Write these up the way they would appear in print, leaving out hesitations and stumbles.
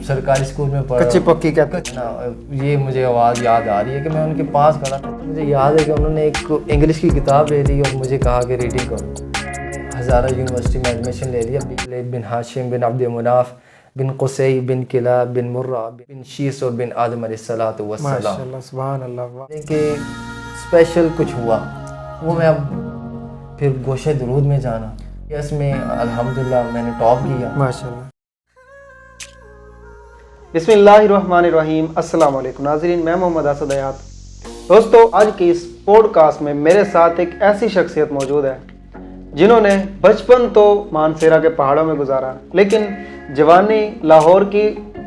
سرکاری اسکول میں پڑھا کچی پکی کہتے نا، یہ مجھے آواز یاد آ رہی ہے کہ میں ان کے پاس کھڑا تھا. مجھے یاد ہے کہ انہوں نے ایک انگلش کی کتاب لے لی اور مجھے کہا کہ ریڈنگ کرو. ہزارہ یونیورسٹی میں ایڈمیشن لے لیا. بن ہاشم بن عبد مناف بن قصی بن کلاب بن مرہ بن شیس اور بن آدم علیہ الصلوۃ والسلام. ماشاءاللہ سبحان اللہ. کہ اسپیشل کچھ ہوا وہ میں اب پھر گوشے درود میں جانا، اس میں الحمدللہ میں نے ٹاپ کیا. ماشاءاللہ. بسم اللہ الرحمن الرحیم. السلام علیکم ناظرین، میں محمد اسد حیات. دوستو، آج کی اس پوڈ کاسٹ میں میرے ساتھ ایک ایسی شخصیت موجود ہے جنہوں نے بچپن تو مانسیرا کے پہاڑوں میں گزارا، لیکن جوانی لاہور کی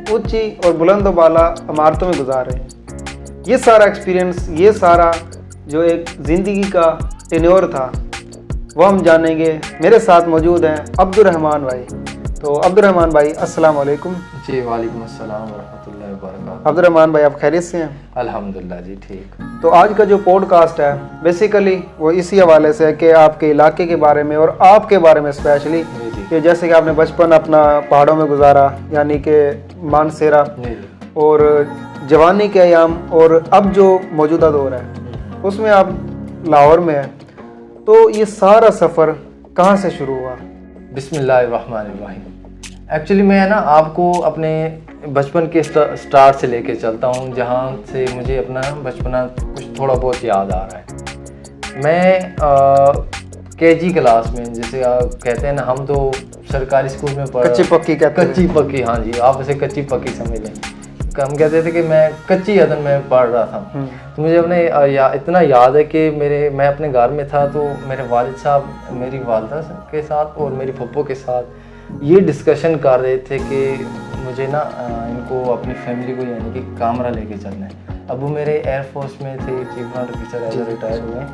اونچی اور بلند و بالا عمارتوں میں گزار رہے ہیں. یہ سارا ایکسپیرینس، یہ سارا جو ایک زندگی کا ٹینیور تھا، وہ ہم جانیں گے. میرے ساتھ موجود ہیں عبد الرحمن بھائی. تو عبد الرحمن بھائی السلام علیکم. جی وعلیکم السلام ورحمۃ اللہ وبرکاتہ. عبد الرحمن بھائی آپ خیریت سے ہیں؟ الحمدللہ جی ٹھیک. تو آج کا جو پوڈ کاسٹ ہے بیسیکلی وہ اسی حوالے سے ہے کہ آپ کے علاقے کے بارے میں اور آپ کے بارے میں اسپیشلی کہ جیسے کہ آپ نے بچپن اپنا پہاڑوں میں گزارا، یعنی کہ مانسیرا، اور جوانی کے ایام اور اب جو موجودہ دور ہے اس میں آپ لاہور میں ہیں. تو یہ سارا سفر کہاں سے شروع ہوا؟ بسم اللہ الرحمن الرحیم. ایکچولی میں نا آپ کو اپنے بچپن کے سٹارٹ سے لے کے چلتا ہوں، جہاں سے مجھے اپنا بچپنا کچھ تھوڑا بہت یاد آ رہا ہے. میں کے جی کلاس میں، جیسے آپ کہتے ہیں نا، ہم تو سرکاری اسکول میں پڑھا، کچی پکی کہتے ہیں. کچی پکی، ہاں جی آپ اسے کچی پکی سمجھ لیں. ہم کہتے تھے کہ میں کچی عدن میں پڑھ رہا تھا. تو مجھے اپنے اتنا یاد ہے کہ میں اپنے گھر میں تھا، تو میرے والد صاحب میری والدہ کے ساتھ اور میری پھپھو کے ساتھ یہ ڈسکشن کر رہے تھے کہ مجھے نا ان کو اپنی فیملی کو یعنی کہ کامرا لے کے چلنا ہے. ابو میرے ایئر فورس میں تھے، چیف آفیسر ایز ریٹائر ہوئے.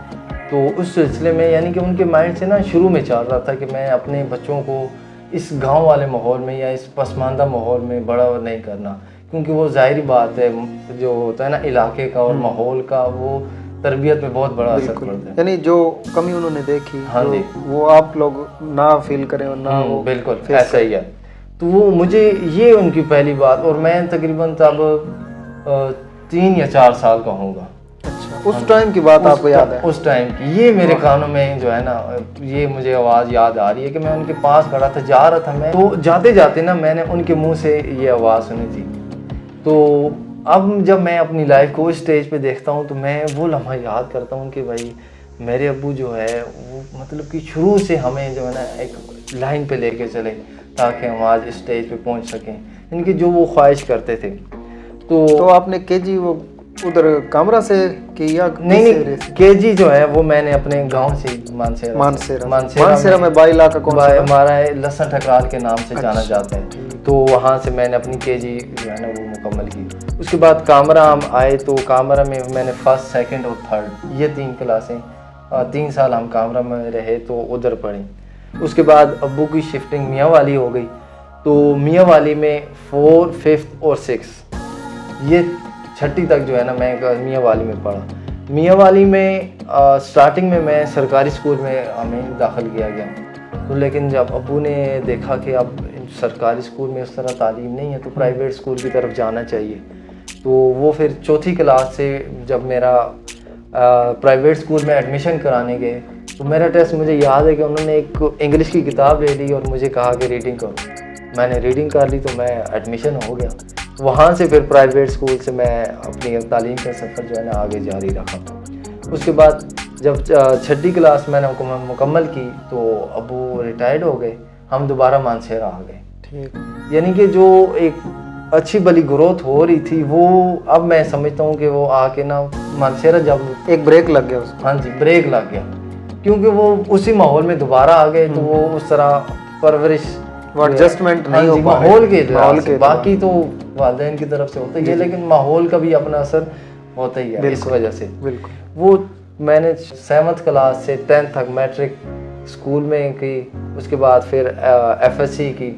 تو اس سلسلے میں یعنی کہ ان کے مائنڈ سے نا شروع میں چل رہا تھا کہ میں اپنے بچوں کو اس گاؤں والے ماحول میں یا اس پسماندہ ماحول میں بڑا نہیں کرنا، کیونکہ وہ ظاہری بات ہے جو ہوتا ہے نا علاقے کا اور ماحول کا، وہ تربیت میں بہت بڑا اثر پڑتا ہے. یعنی جو کمی انہوں نے دیکھی ہاں جی، وہ آپ لوگ نہ فیل کریں اور نہ وہ بالکل ایسا ہی ہے. تو وہ مجھے یہ ان کی پہلی بات، اور میں تقریباً تب 3 یا 4 سال کا ہوں گا. اچھا، اس ٹائم کی بات آپ کو یاد ہے؟ اس ٹائم کی یہ میرے کانوں میں جو ہے نا، یہ مجھے آواز یاد آ رہی ہے کہ میں ان کے پاس کھڑا تھا، جا رہا تھا میں، تو جاتے جاتے نا میں نے ان کے منہ سے یہ آواز سنی تھی. تو اب جب میں اپنی لائف کو اس سٹیج پہ دیکھتا ہوں تو میں وہ لمحہ یاد کرتا ہوں کہ بھائی میرے ابو جو ہے وہ مطلب کہ شروع سے ہمیں جو ہے نا ایک لائن پہ لے کے چلے تاکہ ہم آج اس سٹیج پہ پہنچ سکیں، ان کی جو وہ خواہش کرتے تھے. تو آپ نے کے جی وہ ادھر کامرا سے کیا؟ نہیں، کے جی جو ہے وہ میں نے اپنے گاؤں سے مانسیرا میں 22 لاکھ کا کون سا ہمارا لسن ٹھکرال کے نام سے جانا جاتا ہے. تو وہاں سے میں نے اپنی کے جی جو ہے نا وہ مکمل کی. اس کے بعد کامرا ہم آئے، تو کامرا میں میں نے 1st، 2nd اور 3rd یہ 3 کلاسیں 3 سال ہم کامرا میں رہے، تو ادھر پڑھی. اس کے بعد ابو کی شفٹنگ میاں والی ہو گئی، تو میاں والی میں 4th، 5th اور 6th یہ 6ٹھی تک جو ہے نا میں میاں والی میں پڑھا. میاں والی میں سٹارٹنگ میں سرکاری اسکول میں ہمیں داخل کیا گیا. تو لیکن جب ابو نے دیکھا کہ اب سرکاری اسکول میں اس طرح تعلیم نہیں ہے تو پرائیویٹ اسکول کی طرف جانا چاہیے، تو وہ پھر 4تھی کلاس سے جب میرا پرائیویٹ اسکول میں ایڈمیشن کرانے گئے، تو میرا ٹیسٹ مجھے یاد ہے کہ انہوں نے ایک انگلش کی کتاب لے لی اور مجھے کہا کہ ریڈنگ کرو. میں نے ریڈنگ کر لی تو میں ایڈمیشن ہو گیا. وہاں سے پھر پرائیویٹ اسکول سے میں اپنی تعلیم کا سفر جو ہے نا آگے جاری رکھا. اس کے بعد جب 6ٹھی کلاس میں نے مکمل کی تو ابو ریٹائرڈ ہو گئے، ہم دوبارہ مانسیرا آ گئے. ٹھیک، یعنی کہ جو ایک اچھی بلی گروتھ ہو رہی تھی وہ اب میں سمجھتا ہوں کہ وہ آ کے نا مانسیرا جب ایک بریک لگ گیا. ہاں جی بریک لگ گیا، کیونکہ وہ اسی ماحول میں دوبارہ آ گئے، تو وہ اس طرح پرورش ایڈجسٹمنٹ نہیں ہو پا ماحول کے باقی تو والدین کی طرف سے ہوتا ہی ہے، لیکن ماحول کا بھی اپنا اثر ہوتا ہی ہے. اس وجہ سے بالکل وہ میں نے 7th کلاس سے 10th تک میٹرک اسکول میں کی. اس کے بعد پھر ایف ایس سی کی.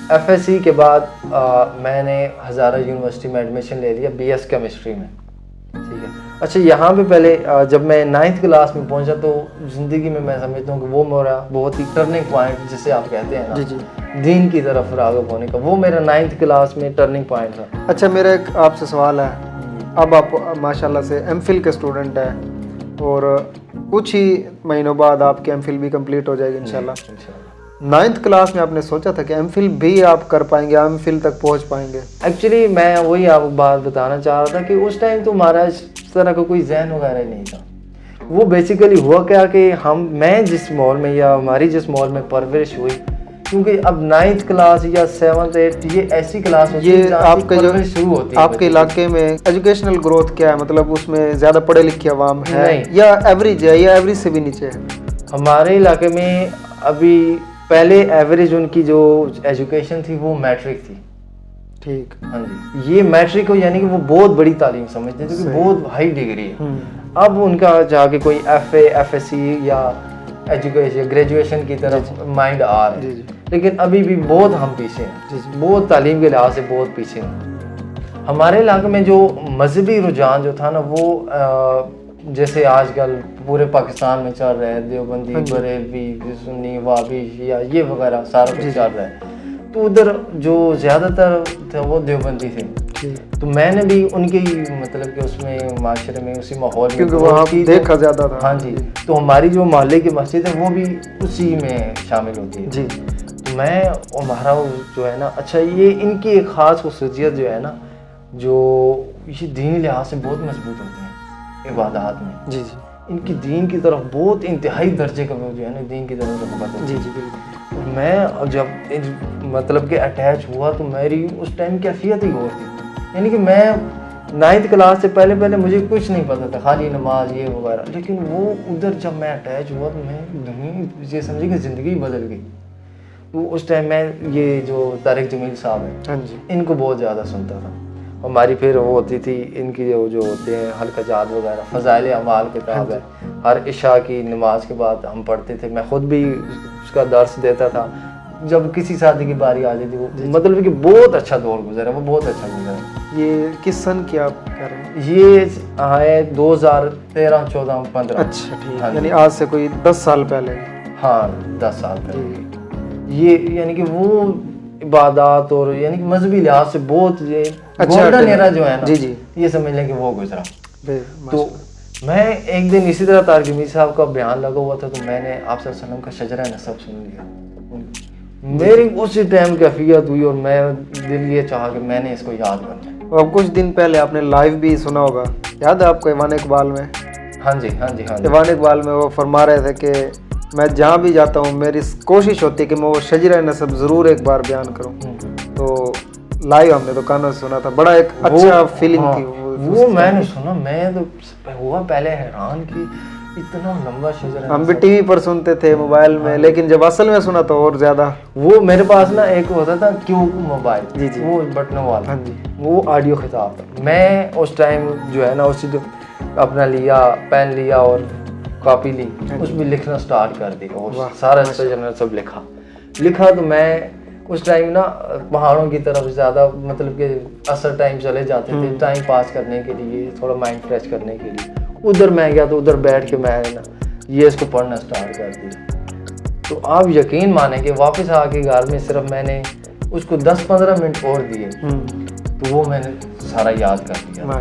ایف ایس سی کے بعد میں نے ہزارہ یونیورسٹی میں ایڈمیشن لے لیا BS کیمسٹری میں. ٹھیک ہے، اچھا یہاں پہ پہلے جب میں 9th کلاس میں پہنچا تو زندگی میں سمجھتا ہوں کہ وہ میرا بہت ہی ٹرننگ پوائنٹ جسے آپ کہتے ہیں نا دین کی طرف راغب ہونے کا، وہ میرا 9th کلاس میں ٹرننگ پوائنٹ تھا۔ اچھا میرا ایک آپ سے سوال ہے، اب آپ ماشاء اللہ سے ایم فل کے اسٹوڈنٹ ہیں اور کچھ ہی مہینوں بعد آپ کی ایم فل بھی کمپلیٹ ہو جائے گی انشاءاللہ۔ 9th کلاس میں آپ نے سوچا تھا کہ ایم فل بھی آپ کر پائیں گے، ایم فل تک پہنچ پائیں گے؟ ایکچولی میں وہی آپ کو بات بتانا چاہ رہا تھا کہ اس ٹائم تو ہمارا اس طرح کا کوئی ذہن وغیرہ نہیں تھا۔ وہ بیسیکلی ہوا کیا کہ میں جس ماحول میں یا ہماری جس ماحول میں پرورش ہوئی، کیونکہ اب 9th کلاس یا 7th 8th یہ ایسی کلاس ہوتی ہے جہاں آپ کے پرورش شروع ہوتی ہے۔ آپ کے علاقے میں ایجوکیشنل گروتھ کیا ہے، مطلب اس میں زیادہ پڑھے لکھے عوام ہے یا ایوریج ہے یا ایوریج سے بھی نیچے ہے؟ ہمارے علاقے میں ابھی پہلے ایوریج ان کی جو ایجوکیشن تھی وہ میٹرک تھی۔ ٹھیک، ہاں جی، یہ میٹرک ہو یعنی کہ وہ بہت بڑی تعلیم سمجھتے ہیں کیونکہ بہت ہائی ڈگری ہے۔ اب ان کا جا کے کوئی F A F S C یا ایجوکیشن گریجویشن کی طرف مائنڈ آ رہا ہے، لیکن ابھی بھی بہت ہم پیچھے ہیں، بہت تعلیم کے لحاظ سے بہت پیچھے ہیں۔ ہمارے علاقے میں جو مذہبی رجحان جو تھا نا وہ جیسے آج کل پورے پاکستان میں چل رہا ہے، دیوبندی بریلوی سنی وہابی شیعہ یہ وغیرہ سارا کچھ چل رہا ہے، تو ادھر جو زیادہ تر تھے وہ دیوبندی تھے۔ تو میں نے بھی ان کی مطلب کہ اس میں معاشرے میں اسی ماحول میں کیونکہ وہاں دیکھا زیادہ تھا۔ ہاں جی، تو ہماری جو محلے کی مسجد ہے وہ بھی اسی میں شامل ہوتی ہے جی۔ تو میں ہمارا جو ہے نا، اچھا یہ ان کی ایک خاص خصوصیت جو ہے نا، جو یہ دینی لحاظ سے بہت مضبوط ہوتے ہیں عبادات میں جی جی، ان کی دین کی طرف بہت انتہائی درجے کا جو ہے نا دین کی طرف رغبت ہے جی جی بالکل۔ میں جب مطلب کہ اٹیچ ہوا تو میری اس ٹائم کیفیت ہی اور تھی، یعنی کہ میں 9th کلاس سے پہلے مجھے کچھ نہیں پتا تھا، خالی نماز یہ وغیرہ، لیکن وہ ادھر جب میں اٹیچ ہوا تو میں دنیا یہ سمجھے کہ زندگی بدل گئی۔ تو اس ٹائم میں یہ جو طارق جمیل صاحب ہیں ان کو بہت زیادہ سنتا تھا۔ ہماری پھر وہ ہوتی تھی ان کی جو ہوتے ہیں حلقہ جات وغیرہ، فضائل اعمال کتاب ہے، ہر عشاء کی نماز کے بعد ہم پڑھتے تھے، میں خود بھی اس کا درس دیتا تھا۔ جب کسی شادی کی باری آ جاتی وہ مطلب کہ بہت اچھا دور گزرا، وہ بہت اچھا گزرا۔ یہ کس سن کی آپ کر رہے ہیں؟ یہ ہے 2013 14 15۔ اچھا ٹھیک، یعنی آج سے کوئی 10 سال پہلے؟ ہاں 10 سال پہلے۔ یہ یعنی کہ وہ عبادات اور یعنی کہ مذہبی لحاظ سے بہت یہ گولڈن ایرا جو ہے نا جی جی، یہ سمجھ لیں کہ وہ گزرا۔ تو میں ایک دن اسی طرح طارق جمیل صاحب کا بیان لگا ہوا تھا تو میں نے آپ صلی اللہ علیہ وسلم کا شجرہ نسب سن لیا، میری اسی ٹائم کیفیت ہوئی اور میں دل یہ چاہا کہ میں نے اس کو یاد کرنا۔ اور کچھ دن پہلے آپ نے لائیو بھی سنا ہوگا، یاد ہے آپ کو ایوان اقبال میں؟ ہاں جی ہاں جی ہاں جی، ایوان اقبال میں وہ فرما رہے تھے کہ میں جہاں بھی جاتا ہوں میری کوشش ہوتی ہے کہ میں وہ شجرہ نسب ضرور ایک بار بیان کروں۔ تو لائیو ہم نے تو کانوں سے سنا تھا، بڑا ایک اچھا فیلنگ تھی وہ میں نے سنا، میں تو ہوا پہلے حیران کہ اتنا لمبا شجرہ۔ ہم بھی ٹی وی پر سنتے تھے موبائل میں، لیکن جب اصل میں سنا تو اور زیادہ۔ وہ میرے پاس نا ایک ہوتا تھا کیو موبائل جی جی، وہ بٹنوں والا، وہ آڈیو خطاب تھا۔ میں اس ٹائم جو ہے نا اس سے اپنا لیا پین لیا اور کاپی لی، اس میں لکھنا سٹارٹ کر دی اور سارا شجرہ سب لکھا۔ تو میں اس ٹائم نا پہاڑوں کی طرف زیادہ مطلب کہ اثر ٹائم چلے جاتے تھے ٹائم پاس کرنے کے لیے، تھوڑا مائنڈ فریش کرنے کے لیے۔ ادھر میں گیا تو ادھر بیٹھ کے میں نا یہ اس کو پڑھنا سٹارٹ کر دیا۔ تو آپ یقین مانیں کہ واپس آ کے گھر میں صرف میں نے اس کو 10-15 منٹ اور دیے تو وہ میں نے سارا یاد کر دیا۔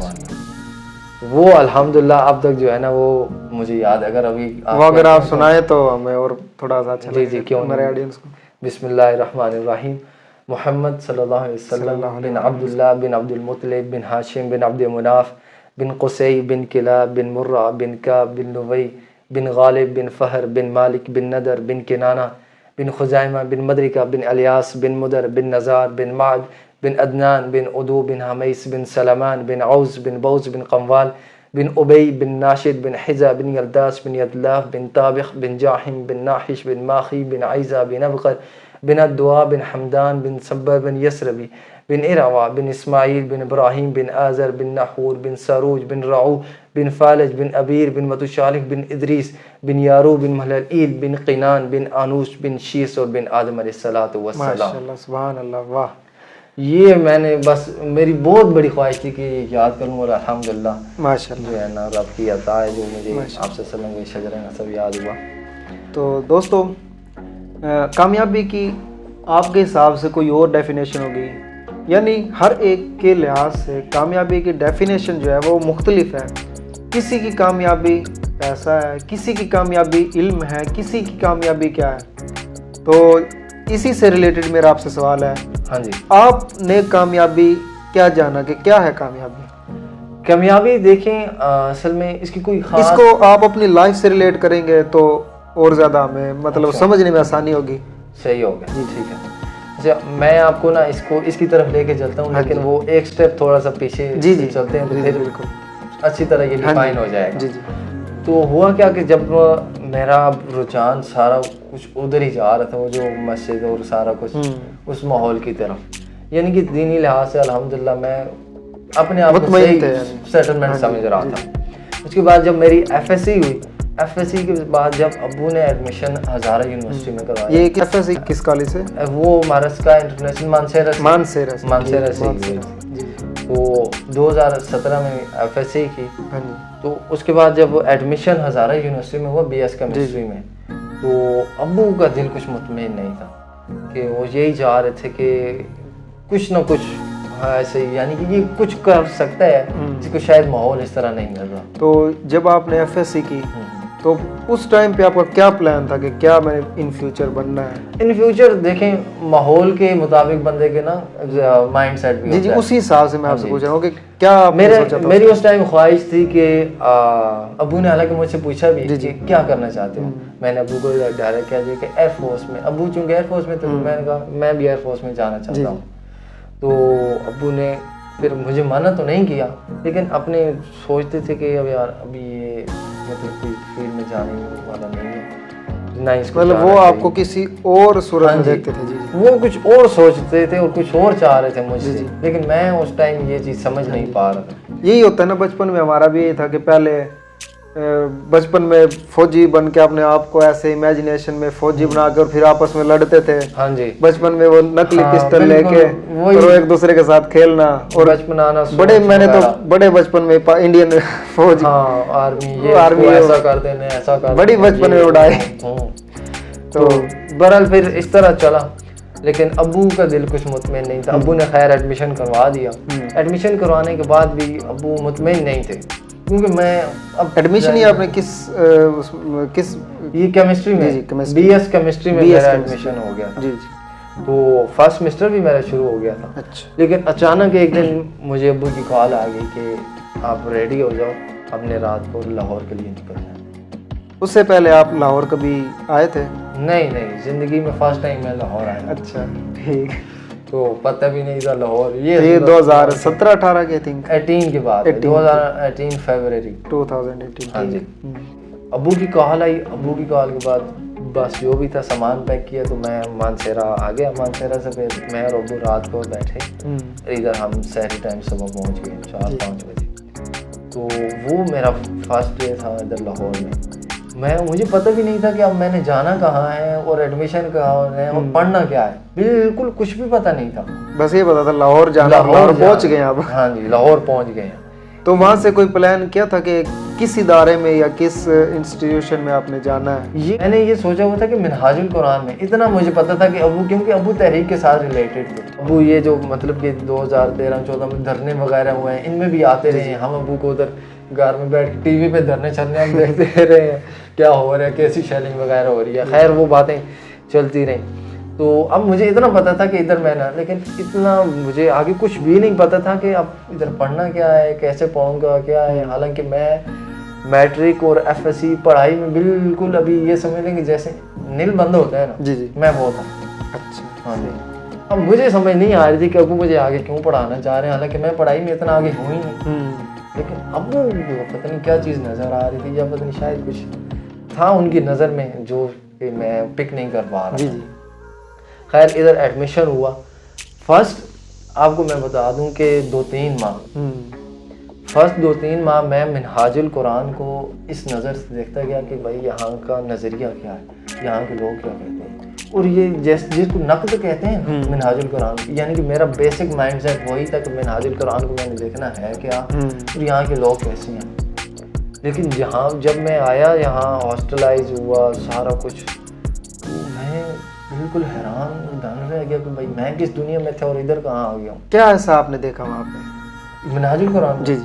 وہ الحمدللہ اب تک جو ہے نا وہ مجھے یاد ہے۔ اگر آپ سنائیں تو ہمیں اور تھوڑا سا اچھا جی جی کیوں ہمارے آڈینس کو۔ بسم اللہ الرحمن الرحیم۔ محمد صلی اللہ علیہ وسلم بن عبداللہ بن عبد المطلب بن ہاشم بن عبد مناف بن قصی بن کلاب بن مرہ بن کعب بن لوی بن غالب بن فہر بن مالک بن ندر بن کنانہ بن خزائمہ بن مدرکہ بن الیاس بن مدر بن نزار بن معد بن عدنان بن عدو بن حمیس بن سلمان بن عوز بن بوز بن قموال بن ابی بن ناشد بن حزا بن یلداس بن یدلاف بن طابخ بن جاحم بن ناحش بن ماخی بن عیزہ بن ابقر بن الدعاء بن حمدان بن صبر بن یسربی بن اروا بن اسماعیل بن ابراہیم بن آزر بن نحور بن ساروج بن رعو بن فالج بن ابیر بن متشالک بن ادریس بن یارو بن مہلعیل بن قینان بن آنوش بن شیس اور بن آدم علیہ الصلوۃ والسلام۔ ماشاءاللہ سبحان اللہ، واہ یہ میں نے بس میری بہت بڑی خواہش تھی کہ یہ یاد کروں اور الحمدللہ ماشاء اللہ جو ہے نا رب کی عطا ہے جو مجھے آپ سے وسلم کے شجرہ نصب یاد ہوا. تو دوستو کامیابی کی آپ کے حساب سے کوئی اور ڈیفینیشن ہوگی؟ یعنی ہر ایک کے لحاظ سے کامیابی کی ڈیفینیشن جو ہے وہ مختلف ہے. کسی کی کامیابی پیسہ ہے, کسی کی کامیابی علم ہے, کسی کی کامیابی کیا ہے. تو اسی سے ریلیٹڈ میرا آپ سے سوال ہے, ہاں جی, آپ نے کامیابی کیا جانا کہ کیا ہے کامیابی؟ کامیابی دیکھیں اصل میں اس کی کوئی خاص, اس کو آپ اپنی لائف سے ریلیٹ کریں گے تو اور زیادہ ہمیں مطلب سمجھنے میں آسانی ہوگی. صحیح ہو گیا, جی ٹھیک ہے. اچھا میں آپ کو نا اس کو اس کی طرف لے کے چلتا ہوں, لیکن وہ ایک سٹیپ تھوڑا سا پیچھے چلتے ہیں تو پھر بالکل اچھی طرح یہ ڈیفائن ہو جائے گا. جی جی. تو ہوا کیا کہ جب میرا رجحان سارا کچھ ادھر ہی جا رہا تھا, وہ جو مسجد اور سارا کچھ اس ماحول کی طرف, یعنی کہ دینی لحاظ سے الحمدللہ میں اپنے آپ کو صحیح سیٹلمنٹ سمجھ رہا تھا. اس کے بعد جب میری ایف ایس سی ہوئی, ایف ایس سی کے بعد جب ابو نے ایڈمیشن ہزارہ یونیورسٹی میں کروایا. یہ ایف ایس سی کس کالج سے؟ وہ مارس کا انٹرنیشنل مانسیرا سے ہوئی. تو 2017 میں ایف ایس سی کی. تو اس کے بعد جب ایڈمیشن ہزارہ یونیورسٹی میں ہوا بی ایس کیمسٹری میں, تو ابو کا دل کچھ مطمئن نہیں تھا کہ وہ یہی چاہ رہے تھے کہ کچھ نہ کچھ ایسے ہی, یعنی کہ یہ کچھ کر سکتا ہے جس کو شاید ماحول اس طرح نہیں مل رہا. تو جب آپ نے ایف ایس سی کی تو اس ٹائم پہ آپ کا کیا پلان تھا کہ کیا میں ان فیوچر بننا ہے؟ ان فیوچر دیکھیں ماحول کے مطابق بندے کے نا مائنڈ سیٹ بھی جی اسی حساب سے میں آپ سے پوچھ رہا ہوں کہ کیا میری اس ٹائم خواہش تھی کہ ابو نے حالانکہ مجھ سے پوچھا بھی کہ کیا کرنا چاہتے ہو. میں نے ابو کو ڈائریکٹ کہہ دیا کہ ایئر فورس میں. ابو چونکہ ایئر فورس میں تھے تو میں نے کہا میں بھی ایئر فورس میں جانا چاہتا ہوں. تو ابو نے پھر مجھے منع تو نہیں کیا, لیکن اپنے سوچتے تھے کہ اب یار ابھی یہ مطلب کوئی فیلڈ میں جانے والا نہیں ہے, نہ اس کو مطلب وہ آپ کو کسی اور صورت میں دیکھتے تھے. وہ کچھ اور سوچتے تھے اور کچھ اور چاہ رہے تھے مجھ سے, لیکن میں اس ٹائم یہ چیز سمجھ نہیں پا رہا تھا. یہی ہوتا ہے نا, بچپن میں ہمارا بھی یہی تھا کہ پہلے بچپن میں فوجی بن کے اپنے آپ کو ایسے امیجنیشن میں فوجی بنا کے اور پھر آپس میں لڑتے تھے. ہاں جی, بچپن میں وہ نقلی پسٹل لے کے اور ایک دوسرے کے ساتھ کھیلنا. اور بچپن آنا بڑے, میں نے تو بڑے بچپن میں انڈین فوج, آرمی ایسا کرتے ہیں ایسا کرتے, بڑی بچپن میں اڑائے. تو بہرحال پھر اس طرح چلا, لیکن ابو کا دل کچھ مطمئن نہیں تھا. ابو نے خیر ایڈمیشن کروا دیا. ایڈمیشن کروانے کے بعد بھی ابو مطمئن نہیں تھے, کیونکہ میں اب ایڈمیشن ہی آپ نے کس یہ کیمسٹری میں بی ایس کیمسٹری میں میرا ایڈمیشن ہو گیا تھا. تو فرسٹ سیمسٹر بھی میرا شروع ہو گیا تھا. لیکن اچانک ایک دن مجھے ابو کی کال آ گئی کہ آپ ریڈی ہو جاؤ, ہم نے رات کو لاہور کے لیے نکلنا ہے. اس سے پہلے آپ لاہور کبھی آئے تھے؟ نہیں, زندگی میں فرسٹ ٹائم میں لاہور آیا. اچھا ٹھیک. تو پتہ بھی نہیں تھا لاہور. یہ 2017-18 کے تھنک 18 کے بعد 2018 فیبرری 2018. ہاں جی. ابو کی کال آئی. ابو کی کال کے بعد بس جو بھی تھا سامان پیک کیا تو میں مانسیرا آ گیا. مانسیرا سے پھر میں اور ابو رات کو بیٹھے ادھر, ہم سحری ٹائم صبح پہنچ گئے 4-5 بجے. تو وہ میرا فرسٹ ڈے تھا ادھر لاہور میں. مجھے پتہ بھی نہیں تھا کہ اب میں نے جانا کہاں ہے اور ایڈمیشن کہاں ہے اور پڑھنا کیا ہے, بالکل کچھ بھی پتہ نہیں تھا. بس یہ پتا تھا لاہور جانا. لاہور پہنچ گئے آپ؟ ہاں جی, لاہور پہنچ گئے. تو وہاں سے کوئی پلان کیا تھا کہ کس ادارے میں یا کس انسٹیٹیوشن میں آپ نے جانا ہے؟ میں نے یہ سوچا ہوا تھا کہ منہاج القرآن میں. اتنا مجھے پتا تھا کہ ابو, کیونکہ ابو تحریک کے ساتھ ریلیٹڈ تھے. ابو یہ جو مطلب کہ 2013-14 میں دھرنے وغیرہ ہوئے ہیں ان میں بھی آتے رہے ہیں. ہم ابو کو ادھر گھر میں بیٹھ کے ٹی وی پہ دھرنے چلنے ہم دیکھتے رہے ہیں کیا ہو رہا ہے, کیسی شیلنگ وغیرہ ہو رہی ہے. خیر وہ باتیں چلتی رہیں. تو اب مجھے اتنا پتا تھا کہ ادھر میں نا, لیکن اتنا مجھے آگے کچھ بھی نہیں پتا تھا کہ اب ادھر پڑھنا کیا ہے, کیسے پڑھوں گا کیا ہے. حالانکہ میں میٹرک اور ایف ایس سی پڑھائی میں بالکل ابھی یہ سمجھ لیں کہ جیسے نیل بند ہوتا ہے نا, جی میں وہ تھا. اچھا. ہاں جی. اب مجھے سمجھ نہیں آ رہی تھی کہ ابو مجھے آگے کیوں پڑھانا چاہ رہے ہیں, حالانکہ میں پڑھائی میں اتنا آگے ہوں ہی نہیں. لیکن ابو پتہ نہیں کیا چیز نظر آ رہی تھی, یا پتہ نہیں شاید کچھ تھا ان کی نظر میں جو کہ میں پک نہیں کر پا رہا. خیر ادھر ایڈمیشن ہوا. فرسٹ آپ کو میں بتا دوں کہ 2-3 ماہ میں منہاج القرآن کو اس نظر سے دیکھتا گیا کہ بھائی یہاں کا نظریہ کیا ہے, یہاں کے لوگ کیا کہتے ہیں, اور یہ جس کو نقد کہتے ہیں منہاج القرآن، یعنی کہ میرا بیسک مائنڈ سیٹ وہی تھا کہ منہاج القرآن کو میں نے دیکھنا ہے کیا اور یہاں کے لوگ کیسے ہیں۔ لیکن جب میں آیا یہاں ہاسٹلائز ہوا سارا کچھ، میں بالکل حیران دھن رہ گیا کہ بھائی میں کس دنیا میں تھا اور ادھر کہاں آ گیا ہوں۔ کیا ایسا آپ نے دیکھا وہاں پہ منہاج القرآن؟ جی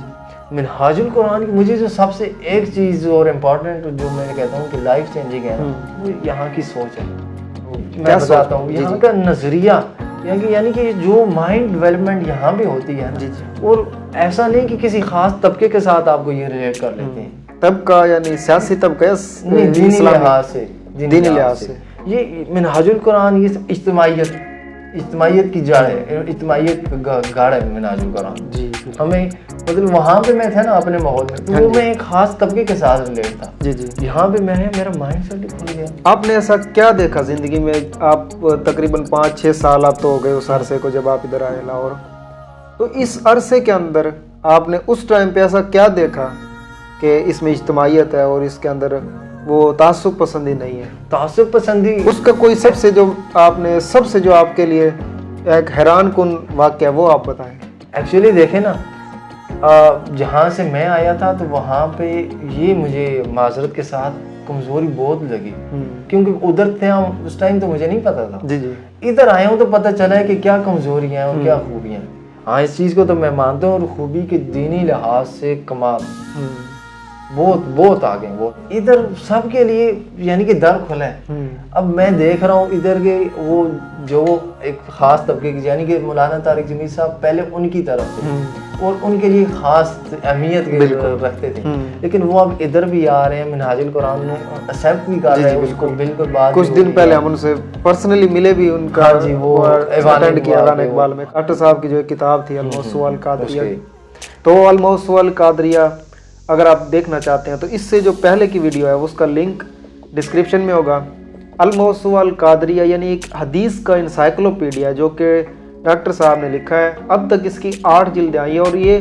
منہاج القرآن کی مجھے جو سب سے ایک چیز اور امپورٹنٹ جو میں کہتا ہوں کہ لائف چینجنگ ہے وہ یہاں کی سوچ ہے۔ میں بتاتا ہوں یہاں کا نظریہ، یعنی کہ جو مائنڈ ڈیولپمنٹ یہاں بھی ہوتی ہے نا، اور ایسا نہیں کہ کسی خاص طبقے کے ساتھ آپ کو یہ ریلیٹ کر لیتے ہیں، طبقہ یعنی سیاسی طبقہ، دینی لحاظ سے یہ منہاج القرآن یہ اجتماعیت کی جڑ ہے، اجتماعیت کا گاڑ ہے منہاج القرآن۔ جی ہمیں مطلب وہاں پہ میں تھا نا اپنے ماحول میں، تو وہ میں ایک خاص طبقے کے ساتھ ریلیٹ تھا۔ جی یہاں پہ میرا مائنڈ سیٹ کھل گیا۔ آپ نے ایسا کیا دیکھا زندگی میں؟ آپ تقریباً 5-6 سال آپ تو ہو گئے اس عرصے کو جب آپ ادھر آئے لاہور، تو اس عرصے کے اندر آپ نے اس ٹائم پہ ایسا کیا دیکھا کہ اس میں اجتماعیت ہے اور اس کے اندر وہ تعصب پسندی نہیں ہے؟ تعصب پسندی اس کا کوئی سب سے جو آپ کے لیے ایک حیران کن واقعہ وہ آپ بتائیں۔ ایکچولی دیکھیں نا، جہاں سے میں آیا تھا تو وہاں پہ یہ مجھے معذرت کے ساتھ کمزوری بہت لگی، کیونکہ ادھر تھے اس ٹائم تو مجھے نہیں پتا تھا۔ جی ادھر آیا ہوں تو پتہ چلا ہے کہ کیا کمزوریاں ہیں اور کیا خوبیاں ہیں۔ ہاں اس چیز کو تو میں مانتا ہوں، اور خوبی کے دینی لحاظ سے کمال بہت آگے ہیں۔ وہ ادھر سب کے لیے یعنی کہ در کھلا ہے۔ اب میں دیکھ رہا ہوں ادھر کے وہ جو ایک خاص طبقے کی، یعنی کہ مولانا طارق جمیل صاحب پہلے ان کی طرف تھے اور ان کے لیے خاص اہمیت رکھتے تھے، لیکن وہ اب ادھر بھی آ رہے ہیں، منہاج القرآن نے ایکسیپٹ بھی کر رہے ہیں اس کو بالکل۔ بعد کچھ دن پہلے ہم ان سے پرسنلی ملے بھی، ان کا وہ اٹینڈ کیا ایوان اقبال میں، اٹر صاحب کی جو کتاب تھی الموسوعہ القادریہ، تو الموسوعہ القادریہ اگر آپ دیکھنا چاہتے ہیں تو اس سے جو پہلے کی ویڈیو ہے اس کا لنک ڈسکرپشن میں ہوگا۔ الموسوعہ القادریہ یعنی ایک حدیث کا انسائکلوپیڈیا جو کہ ڈاکٹر صاحب نے لکھا ہے۔ اب تک اس کی 8 جلدیں آئی ہیں اور یہ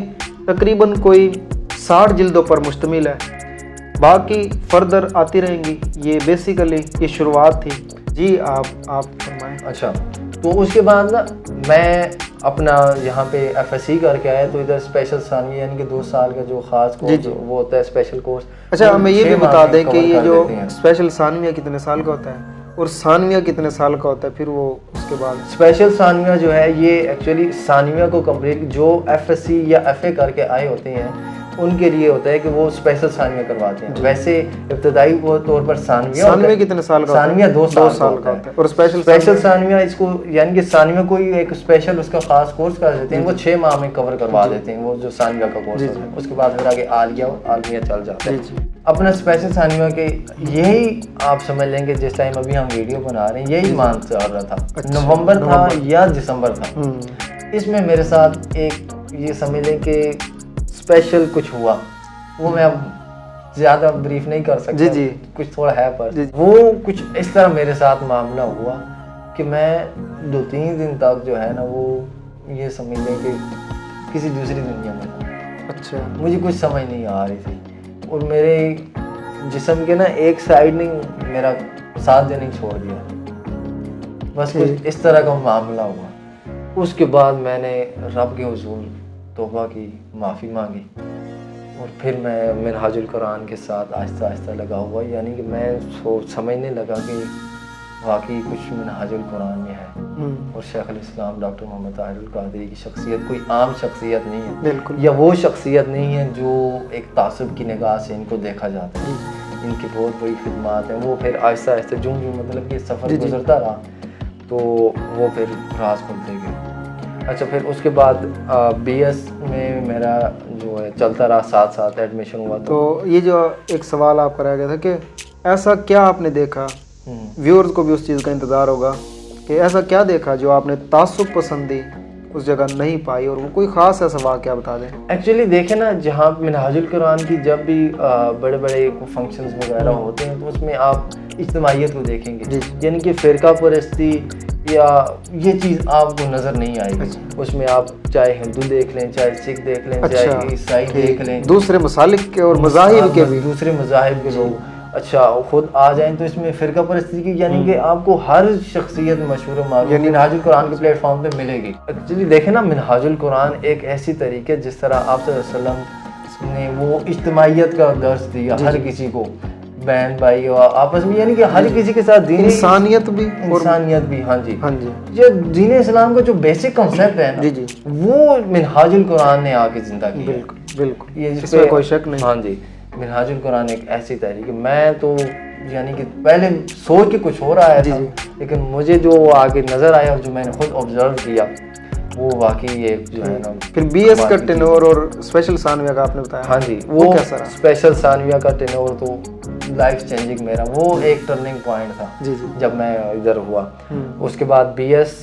تقریباً کوئی 60 جلدوں پر مشتمل ہے، باقی فردر آتی رہیں گی۔ یہ بیسیکلی یہ شروعات تھی۔ جی آپ فرمائیں۔ اچھا، تو اس کے بعد نا میں اپنا یہاں پہ ایف ایس سی کر کے آیا، تو ادھر اسپیشل ثانوی یعنی کہ 2 سال کا جو خاص کورس وہ ہوتا ہے اسپیشل کورس۔ اچھا ہمیں یہ بھی بتا دیں کہ یہ جو اسپیشل ثانویہ کتنے سال کا ہوتا ہے اور ثانویہ کتنے سال کا ہوتا ہے، پھر وہ اس کے بعد؟ اسپیشل ثانویہ جو ہے یہ ایکچولی ثانویہ کو کمپلیٹ جو ایف ایس سی یا ایف اے کر کے آئے ہوتے ہیں ان کے لیے ہوتا ہے کہ وہ اسپیشل ثانویہ کرواتے ہیں۔ ویسے ابتدائی طور پر ثانویہ کتنے سال کا؟ ثانویہ 2 سال کا ہوتا ہے، اور اسپیشل ثانویہ اس کو یعنی کہ ثانویہ کوئی ایک اسپیشل اس کا خاص کورس کر دیتے ہیں، وہ 6 ماہ میں کور کروا دیتے ہیں وہ جو ثانویہ کا کورس ہوتا ہے۔ اس کے بعد پھر آگے عالیہ اور عالمیہ چل جاتا ہے۔ اپنا اسپیشل ثانویہ کے یہی آپ سمجھ لیں کہ جس ٹائم ابھی ہم ویڈیو بنا رہے ہیں یہی مان چل رہا تھا، نومبر تھا یا دسمبر تھا۔ اس میں میرے ساتھ ایک یہ سمجھ لیں کہ اسپیشل کچھ ہوا، وہ میں اب زیادہ بریف نہیں کر سکتا، کچھ تھوڑا ہے پر وہ کچھ اس طرح میرے ساتھ معاملہ ہوا کہ میں 2-3 دن تک جو ہے نا وہ یہ سمجھ لیں کہ کسی دوسری دنیا میں تھا۔ اچھا، مجھے کچھ سمجھ نہیں آ رہی تھی اور میرے جسم کے نا ایک سائڈ نے میرا ساتھ دینے چھوڑ دیا، بس کچھ اس طرح کا معاملہ ہوا۔ اس کے بعد میں نے رب کے حضور توبہ کی، معافی مانگی، اور پھر میں منہاج القرآن کے ساتھ آہستہ آہستہ لگا ہوا، یعنی کہ میں سمجھنے لگا کہ واقعی کچھ منہاج القرآن میں ہے، اور شیخ الاسلام ڈاکٹر محمد طاہر القادری کی شخصیت کوئی عام شخصیت نہیں ہے، بالکل، یا وہ شخصیت نہیں ہے جو ایک تعصب کی نگاہ سے ان کو دیکھا جاتا ہے۔ ان کی بہت بڑی خدمات ہیں۔ وہ پھر آہستہ آہستہ جو مطلب یہ سفر گزرتا رہا تو وہ پھر راز کھلتے گئے۔ اچھا، پھر اس کے بعد بی ایس میں میرا جو ہے چلتا رہا، ساتھ ایڈمیشن ہوا۔ تو یہ جو ایک سوال آپ کا رہ گیا تھا کہ ایسا کیا آپ نے دیکھا، ویورز کو بھی اس چیز کا انتظار ہوگا کہ ایسا کیا دیکھا جو آپ نے تعصب پسندی اس جگہ نہیں پائی، اور وہ کوئی خاص ایسا واقعہ بتا دیں۔ ایکچولی دیکھیں نا، جہاں منہاج القرآن کی جب بھی بڑے بڑے فنکشنز وغیرہ ہوتے ہیں تو اس میں آپ اجتماعیت کو دیکھیں گے، یعنی کہ فرقہ پرستی یا یہ چیز آپ کو نظر نہیں آئے گی۔ اس میں آپ چاہے ہندو دیکھ لیں، چاہے سکھ دیکھ لیں، چاہے عیسائی دیکھ لیں، دوسرے مسالک کے اور مذاہب کے بھی، دوسرے مذاہب کے لوگ، اچھا خود آ جائیں تو اس میں فرقہ پرستی کی یعنی کہ آپ کو ہر شخصیت مشہور و معروف یعنی منہاج القرآن کے پلیٹ فارم پہ ملے گی. ایکچولی دیکھیں نا منہاج القرآن ایک ایسی طریقے جس طرح آپ صلی اللہ علیہ وسلم نے وہ اجتماعیت کا درس دیا ہر کسی کو, بہن بھائی آپس میں, یعنی کہ ہر کسی کے ساتھ دین انسانیت بھی. ہاں جی جو دین اسلام کا جو بیسک کنسیپٹ ہے نا وہ منہاج القرآن نے آ کے زندہ کیا. بالکل اس میں کوئی شک نہیں. ہاں جی منہاج القرآن ایک ایسی تحریک ہے. میں تو یعنی کہ پہلے سوچ کے کچھ ہو رہا ہے لیکن مجھے جو آگے نظر آیا اور جو میں نے خود آبزرو کیا وہ واقعی ایک جو ہے نا. پھر بی ایس کا ٹینور اور اسپیشل ثانویہ کا آپ نے بتایا. ہاں جی وہ اسپیشل ثانویہ کا ٹینور تو لائف چینجنگ میرا وہ ایک ٹرننگ پوائنٹ تھا جب میں ادھر ہوا. اس کے بعد بی ایس,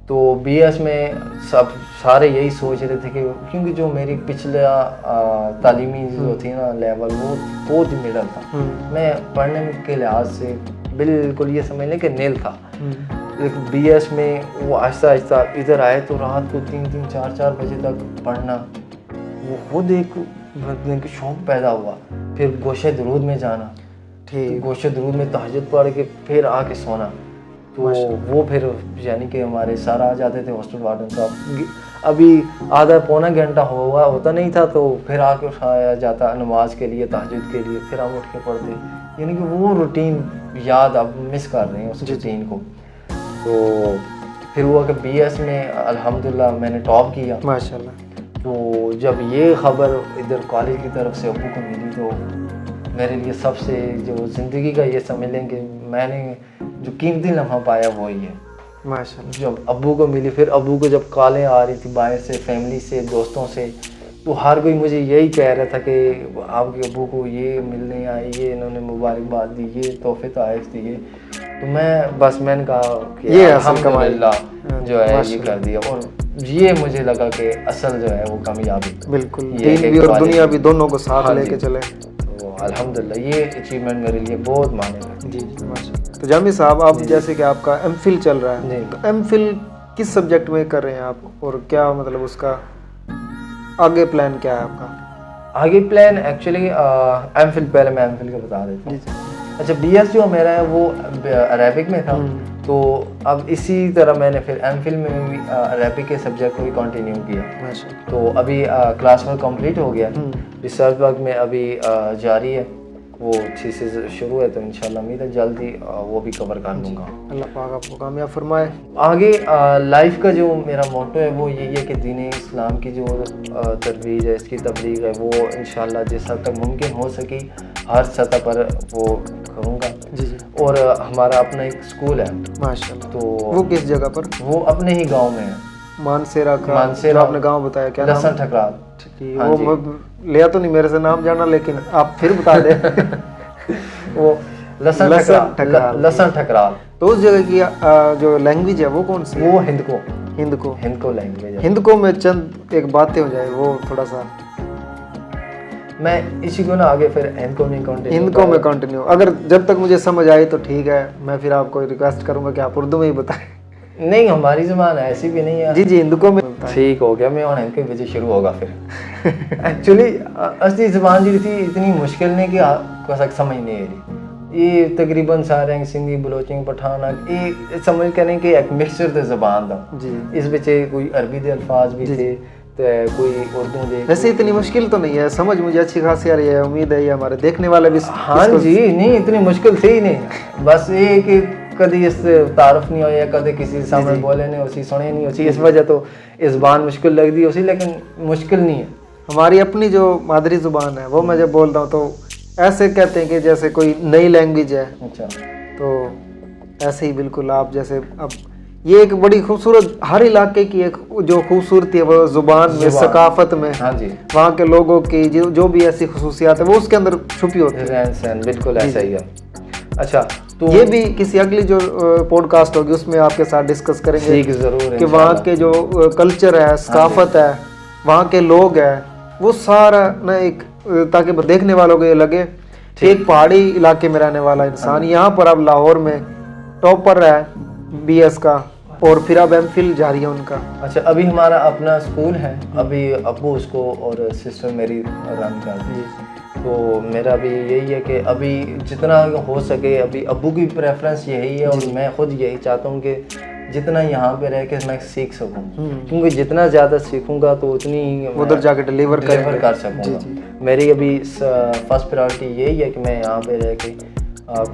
تو بی ایس میں سب سارے یہی سوچ رہے تھے کہ کیونکہ جو میری پچھلا تعلیمی جو تھی نا لیول وہ بہت ہی مڈل تھا, میں پڑھنے کے لحاظ سے بالکل یہ سمجھ لیں کہ نیل تھا. لیکن بی ایس میں وہ آہستہ آہستہ ادھر آئے تو رات کو 3-3 4-4 بجے تک پڑھنا وہ خود ایک شوق پیدا ہوا. پھر گوشہ درود میں جانا, گوشہ درود میں تہجد پڑھ کے پھر آ کے سونا. تو وہ پھر یعنی کہ ہمارے سر آ جاتے تھے ہاسٹل وارڈن صاحب, ابھی آدھا پونا گھنٹہ ہوتا نہیں تھا تو پھر آ کے اٹھایا جاتا نماز کے لیے تہجد کے لیے, پھر ہم اٹھ کے پڑھتے. یعنی کہ وہ روٹین یاد اب مس کر رہے ہیں اس روٹین کو. تو پھر ہوا کہ بی ایس میں الحمدللہ میں نے ٹاپ کیا ماشاءاللہ. تو جب یہ خبر ادھر کالج کی طرف سے ابو کو ملی تو میرے لیے سب سے جو زندگی کا یہ سمجھ لیں کہ میں نے جو قیمتی لمحہ پایا وہی ہے ماشاءاللہ. جب ابو کو ملی, پھر ابو کو جب کالیں آ رہی تھی باہر سے, فیملی سے, دوستوں سے, تو ہر کوئی مجھے یہی کہہ رہا تھا کہ آپ کے ابو کو یہ ملنے آئی, یہ انہوں نے مبارکباد دی, یہ تحفے تحائف دیے. تو میں نے کہا کہ الحمدللہ جو ہے یہ کر دیا, اور یہ مجھے لگا کہ اصل جو ہے وہ کامیابی بالکل دین بھی اور دنیا بھی دونوں کو ساتھ لے کے چلے. تو الحمدللہ یہ اچیومنٹ میرے لیے بہت معنی رکھتی. جی ماشاءاللہ. تو جامی صاحب آپ جیسے کہ آپ کا ایم فل چل رہا ہے, تو ایم فل کس سبجیکٹ میں کر رہے ہیں آپ, اور کیا مطلب اس کا آگے پلان کیا ہے آپ کا؟ آگے پلان ایکچولی ایم فل, پہلے میں ایم فل کا بتا دیتا ہوں. اچھا بی ایس جو میرا ہے وہ عربک میں تھا, تو اب اسی طرح میں نے پھر ایم فل میں بھی عربک کے سبجیکٹ کو بھی کنٹینیو کیا. تو ابھی کلاس ورک کمپلیٹ ہو گیا, ریسرچ ورک میں ابھی جاری ہے, وہ تھیسس شروع ہے, تو انشاءاللہ امید ہے جلدی وہ بھی کور کر لوں گا. اللہ پاک آپ کو کامیاب فرمائے. آگے لائف کا جو میرا موٹو ہے وہ یہی ہے کہ دین اسلام کی جو ترویج ہے, اس کی تبلیغ ہے, وہ انشاءاللہ جس حد تک ممکن ہو سکی ہر سطح پر وہ کروں گا. اور ہمارا اپنا ایک اسکول ہے ماشاءاللہ. تو وہ کس جگہ پر؟ وہ اپنے ہی گاؤں میں ہے, مانسیرا کا. مانسیرا آپ نے گاؤں بتایا کیا؟ لسن ٹھکرال. وہ لیا تو نہیں میرے سے نام جانا, لیکن آپ پھر بتا دیں. وہ لسن ٹھکرال. تو اس جگہ کی جو لینگویج ہے وہ کون سی ہے؟ وہ ہندکو لینگویج ہے. ہندکو میں چند ایک باتیں ہو جائے وہ تھوڑا سا, میں اسی کو نا آگے پھر ہندکو میں کنٹینیو اگر جب تک مجھے سمجھ آئی تو ٹھیک ہے, میں پھر آپ کو ریکویسٹ کروں گا کہ آپ اردو میں ہی بتائیں. نہیں ہماری زبان ایسی بھی نہیں ہے. جی ہندکو میں ٹھیک ہو گیا, میں ہندکو میں شروع ہوگا. پھر ایکچولی اصلی زبان جو تھی اتنی مشکل نہیں کہ آپ کو سمجھ نہیں آ رہی. یہ تقریباً سارے سندھی, بلوچنگ, پٹھان, یہ سمجھ کریں کہ ایک مکسچر تے زبان دا. اس بچ کوئی عربی دے الفاظ بھی تھے, کوئی اردو دے. ویسے اتنی مشکل تو نہیں ہے, سمجھ مجھے اچھی خاصی آ رہی ہے, امید ہے یہ ہمارے دیکھنے والے بھی. ہاں جی نہیں اتنی مشکل تھی ہی نہیں, بس یہ کہ کدی اس سے تعارف نہیں ہویا, کدی کسی سامنے بولے نہیں اسی سنے نہیں اسی, اس وجہ تو یہ زبان مشکل لگ دی اسی, لیکن مشکل نہیں ہے. ہماری اپنی جو مادری زبان ہے وہ میں جب بولتا ہوں تو ایسے کہتے ہیں کہ جیسے کوئی نئی لینگویج ہے. اچھا. تو ایسے ہی بالکل آپ جیسے, اب یہ ایک بڑی خوبصورت, ہر علاقے کی ایک جو خوبصورتی ہے وہ زبان میں, ثقافت میں, وہاں کے لوگوں کی جو بھی ایسی خصوصیات ہیں وہ اس کے اندر چھپی ہوتی ہیں. رہن سہن بالکل ایسا ہی ہے. اچھا تو یہ بھی کسی اگلی جو پوڈ کاسٹ ہوگی اس میں آپ کے ساتھ ڈسکس کریں گے ضرور کہ وہاں کے جو کلچر ہے, ثقافت ہے, وہاں کے لوگ ہیں, وہ سارا نا ایک, تاکہ دیکھنے والوں کو یہ لگے کہ ایک پہاڑی علاقے میں رہنے والا انسان یہاں پر اب لاہور میں ٹاپر ہے بی ایس کا, اور پھر اب ایم فل جاری ہے ان کا. اچھا ابھی ہمارا اپنا اسکول ہے, ابھی ابو اس کو اور سسٹر میری رن کرتی ہے. تو میرا بھی یہی ہے کہ ابھی جتنا ہو سکے ابھی ابو کی پریفرنس یہی ہے اور میں خود یہی چاہتا ہوں کہ جتنا یہاں پہ رہ کے میں سیکھ سکوں، کیونکہ جتنا زیادہ سیکھوں گا تو اتنی ادھر جا کے ڈلیور کر سکوں گا۔ میری ابھی فرسٹ پرائورٹی یہی ہے کہ میں یہاں پہ رہ کے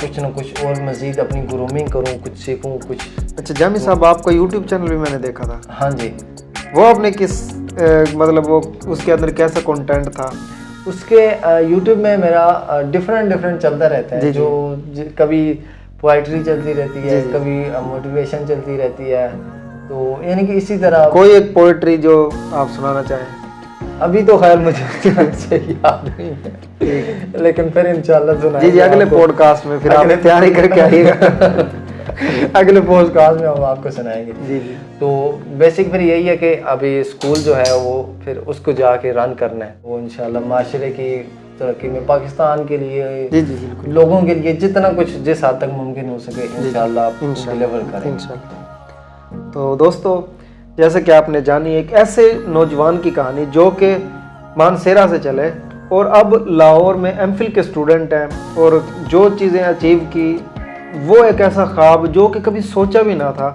کچھ نہ کچھ اور مزید اپنی گرومنگ کروں، کچھ سیکھوں کچھ۔ اچھا جامی صاحب، آپ کا یوٹیوب چینل بھی میں نے دیکھا تھا۔ ہاں جی، وہ آپ نے کس مطلب وہ اس کے اندر کیسا کنٹینٹ تھا؟ اس کے یوٹیوب میں میرا ڈفرینٹ چلتا رہتا ہے، جو کبھی پوائٹری چلتی رہتی ہے، کبھی موٹیویشن چلتی رہتی ہے، تو یعنی کہ اسی طرح کوئی ایک پوئٹری جو آپ سنانا چاہیں؟ ابھی تو خیر مجھے یاد نہیں ہے، لیکن پھر انشاءاللہ سنائیں گے۔ جی اگلے پوڈ کاسٹ میں پھر آپ تیاری کر کے آئیے گا، اگلے پوڈ کاسٹ میں ہم آپ کو سنائیں گے۔ جی تو بیسک پھر یہی ہے کہ ابھی اسکول جو ہے وہ پھر اس کو جا کے رن کرنا ہے، وہ انشاءاللہ معاشرے کی ترقی میں، پاکستان کے لیے، جی بالکل، لوگوں کے لیے جتنا کچھ جس حد تک ممکن ہو سکے انشاءاللہ آپ ڈیلیور کریں انشاءاللہ۔ تو دوستو، جیسے کہ آپ نے جانی ایک ایسے نوجوان کی کہانی جو کہ مانسیرا سے چلے اور اب لاہور میں ایم فل کے اسٹوڈنٹ ہیں، اور جو چیزیں اچیو کی وہ ایک ایسا خواب جو کہ کبھی سوچا بھی نہ تھا،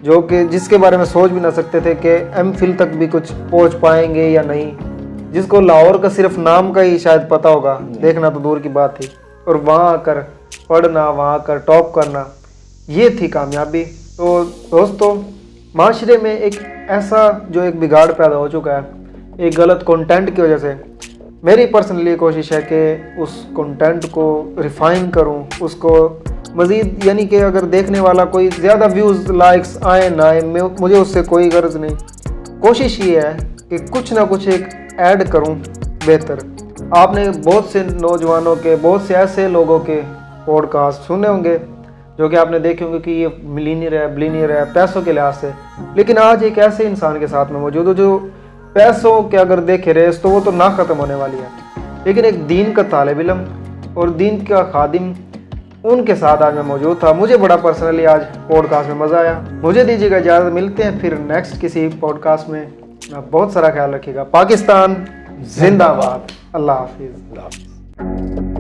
جو کہ جس کے بارے میں سوچ بھی نہ سکتے تھے کہ ایم فل تک بھی کچھ پہنچ پائیں گے یا نہیں، جس کو لاہور کا صرف نام کا ہی شاید پتہ ہوگا، دیکھنا تو دور کی بات تھی، اور وہاں آ کر پڑھنا، وہاں آ کر ٹاپ کرنا، یہ تھی کامیابی۔ تو دوستو، معاشرے میں ایک ایسا جو ایک بگاڑ پیدا ہو چکا ہے ایک غلط کنٹینٹ کی وجہ سے، میری پرسنلی کوشش ہے کہ اس کنٹینٹ کو ریفائن کروں، اس کو مزید، یعنی کہ اگر دیکھنے والا کوئی زیادہ ویوز لائکس آئیں نہ آئیں، مجھے اس سے کوئی غرض نہیں، کوشش یہ ہے کہ کچھ نہ کچھ ایک ایڈ کروں بہتر۔ آپ نے بہت سے نوجوانوں کے، بہت سے ایسے لوگوں کے پوڈ کاسٹ سنے ہوں گے جو کہ آپ نے دیکھے ہوں گے کہ یہ ملینئر ہے، بلینئر ہے پیسوں کے لحاظ سے، لیکن آج ایک ایسے انسان کے ساتھ میں موجود ہوں جو پیسوں کے اگر دیکھے ریس تو وہ تو نہ ختم ہونے والی ہے، لیکن ایک دین کا طالب علم اور دین کا خادم، ان کے ساتھ آج میں موجود تھا۔ مجھے بڑا پرسنلی آج پوڈ کاسٹ میں مزہ آیا۔ مجھے دیجیے گا اجازت، ملتے ہیں پھر نیکسٹ کسی پوڈ کاسٹ میں۔ بہت سارا خیال رکھیے گا۔ پاکستان زندہ باد۔ اللہ حافظ۔